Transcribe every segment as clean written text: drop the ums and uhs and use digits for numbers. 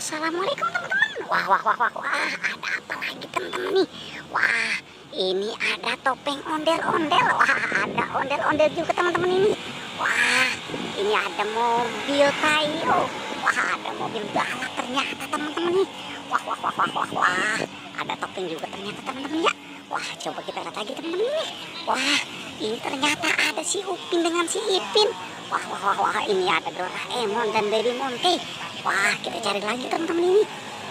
Assalamualaikum teman-teman. Wah, ada apa lagi teman-teman nih? Wah, ini ada topeng ondel-ondel. Wah, ada ondel-ondel juga teman-teman ini. Wah, ini ada mobil Tayo. Wah, ada mobil balap ternyata teman-teman nih. Wah, ada topeng juga ternyata teman-teman ya. Wah, coba kita lihat lagi teman-teman ini. Wah, ini ternyata ada si Upin dengan si Ipin. Wah, ini ada Doraemon dan Baby Monty. Wah, kita cari lagi teman-teman ini.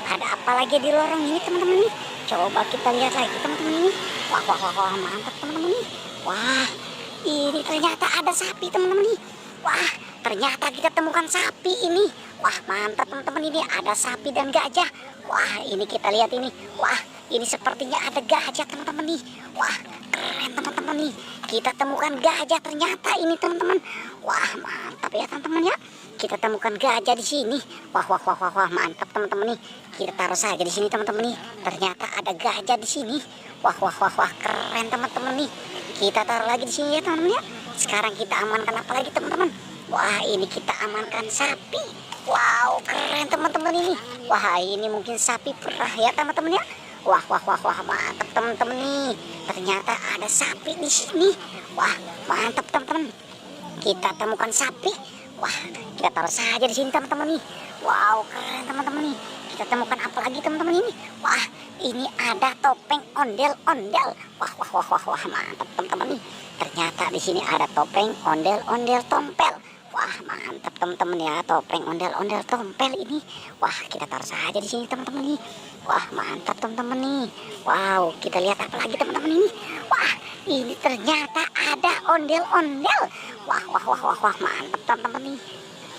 Ada apa lagi di lorong ini teman-teman ini? Coba kita lihat lagi teman-teman ini. Wah, mantap teman-teman ini. Wah, ini ternyata ada sapi teman-teman ini. Wah, ternyata kita temukan sapi ini. Wah, mantap teman-teman ini. Ada sapi dan gajah. Wah, ini kita lihat ini. Wah, ini sepertinya ada gajah teman-teman nih. Wah, keren teman-teman nih. Kita temukan gajah ternyata ini teman-teman. Wah, mantap ya teman-teman ya. Kita temukan gajah di sini. Wah, mantap teman-teman nih. Kita taruh saja di sini teman-teman nih. Ternyata ada gajah di sini. Wah, keren teman-teman nih. Kita taruh lagi di sini ya teman-teman ya. Sekarang kita amankan apa lagi teman-teman? Wah, ini kita amankan sapi. Wow, keren teman-teman ini. Wah, ini mungkin sapi perah ya teman-teman ya. Wah, mantap teman-teman nih. Ternyata ada sapi di sini. Wah, mantap teman-teman. Kita temukan sapi. Wah, kita taruh saja di sini teman-teman nih. Wow, keren teman-teman nih. Kita temukan apa lagi teman-teman ini? Wah, ini ada topeng ondel-ondel. Wah, mantap teman-teman nih. Ternyata di sini ada topeng ondel-ondel tompel. Wah, mantap teman-teman ya, topeng ondel-ondel tompel ini. Wah, kita taruh saja di sini teman-teman nih. Wah, mantap teman-teman nih. Wow, kita lihat apa lagi teman-teman ini? Wah, ini ternyata ada ondel-ondel. Wah, mantap teman-teman nih.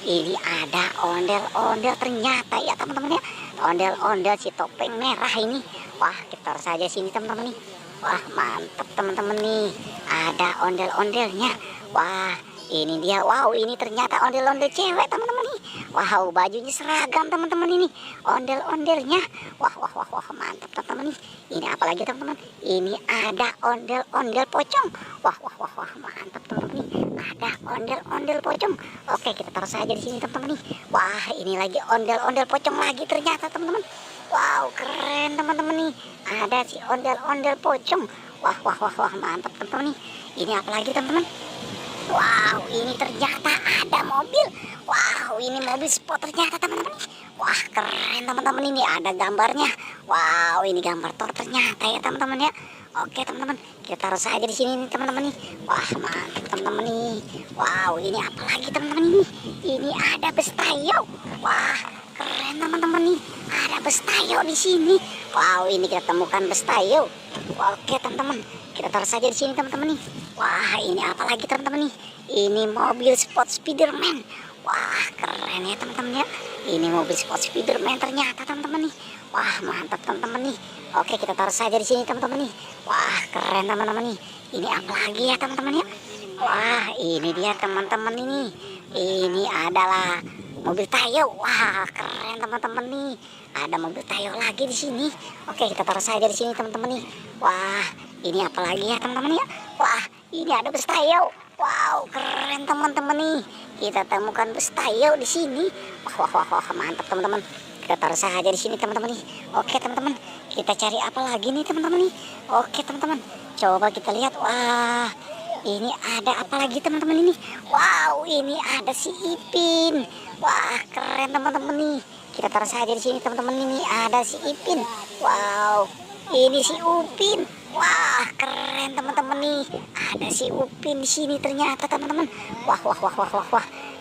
Ini ada ondel-ondel ternyata ya teman-teman ya. Ondel-ondel si topeng merah ini. Wah, kita taruh saja sini teman-teman nih. Wah, mantap teman-teman nih. Ada ondel-ondelnya. Wah, ini dia. Wow, ini ternyata ondel-ondel cewek teman-teman nih. Wow, bajunya seragam teman-teman ini. Ondel-ondelnya. Wah, mantap teman-teman nih. Ini apa lagi teman-teman? Ini ada ondel-ondel pocong. Wah, mantap teman-teman nih. Ada ondel-ondel pocong. Oke, kita taruh saja di sini teman-teman nih. Wah, ini lagi ondel-ondel pocong lagi ternyata teman-teman. Wow, keren teman-teman nih. Ada si ondel-ondel pocong. Wah, mantap teman-teman nih. Ini apa lagi teman-teman? Wow, ini ternyata ada mobil. Wow, ini mobil sport ternyata teman-teman. Wah, keren teman-teman, ini ada gambarnya. Wow, ini gambar Thor ternyata ya teman-teman ya. Oke teman-teman, kita taruh saja di sini nih teman-teman nih. Wah, mantap teman-teman nih. Wow, ini apa lagi teman-teman ini? Ini ada bus Tayo. Wah, keren teman-teman nih. Ada bus Tayo di sini. Wow, ini kita temukan bus Tayo. Oke teman-teman, kita taruh saja di sini teman-teman nih. Wah, ini apa lagi teman-teman nih? Ini mobil sport Spiderman. Wah, keren ya teman-teman ya. Ini mobil sport Spiderman ternyata teman-teman nih. Wah, mantap teman-teman nih. Oke, kita taruh saja di sini teman-teman nih. Wah, keren teman-teman nih. Ini apa lagi ya teman-teman ya? Wah, ini dia teman-teman ini. Ini adalah mobil Tayo. Wah, keren teman-teman nih. Ada mobil Tayo lagi di sini. Oke, kita taruh saja di sini teman-teman nih. Wah, ini apa lagi ya teman-teman ya? Wah, ini ada bus Tayo. Wow, keren teman-teman nih. Kita temukan bus Tayo di sini. Wah, mantap teman-teman. Kita taruh saja di sini teman-teman nih. Oke teman-teman, kita cari apa lagi nih teman-teman nih? Oke teman-teman, coba kita lihat. Wah, ini ada apa lagi teman-teman ini? Wow, ini ada si Ipin. Wah, keren teman-teman nih. Kita taruh saja di sini teman-teman, ini ada si Ipin. Wow, ini si Upin. Wah, keren teman-teman nih. Ada si Upin di sini ternyata teman-teman. Wah.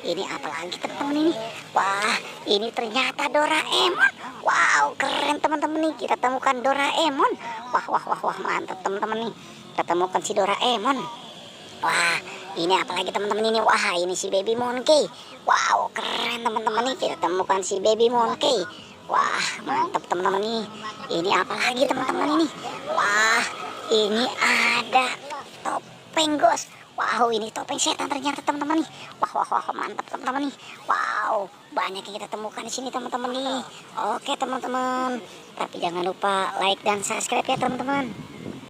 Ini apa lagi teman-teman ini? Wah, ini ternyata Doraemon. Wow, keren teman-teman nih. Kita temukan Doraemon. Wah, mantap teman-teman nih. Kita temukan si Doraemon. Wah, ini apa lagi teman-teman ini? Wah, ini si Baby Monkey. Wow, keren teman-teman nih. Kita temukan si Baby Monkey. Wah, mantap teman-teman nih. Ini apa lagi teman-teman ini? Wah, ini ada topeng ghost. Wow, ini topeng setan ternyata teman-teman nih. Wah, mantap teman-teman nih. Wow, banyak yang kita temukan di sini teman-teman nih. Oke teman-teman, tapi jangan lupa like dan subscribe ya teman-teman.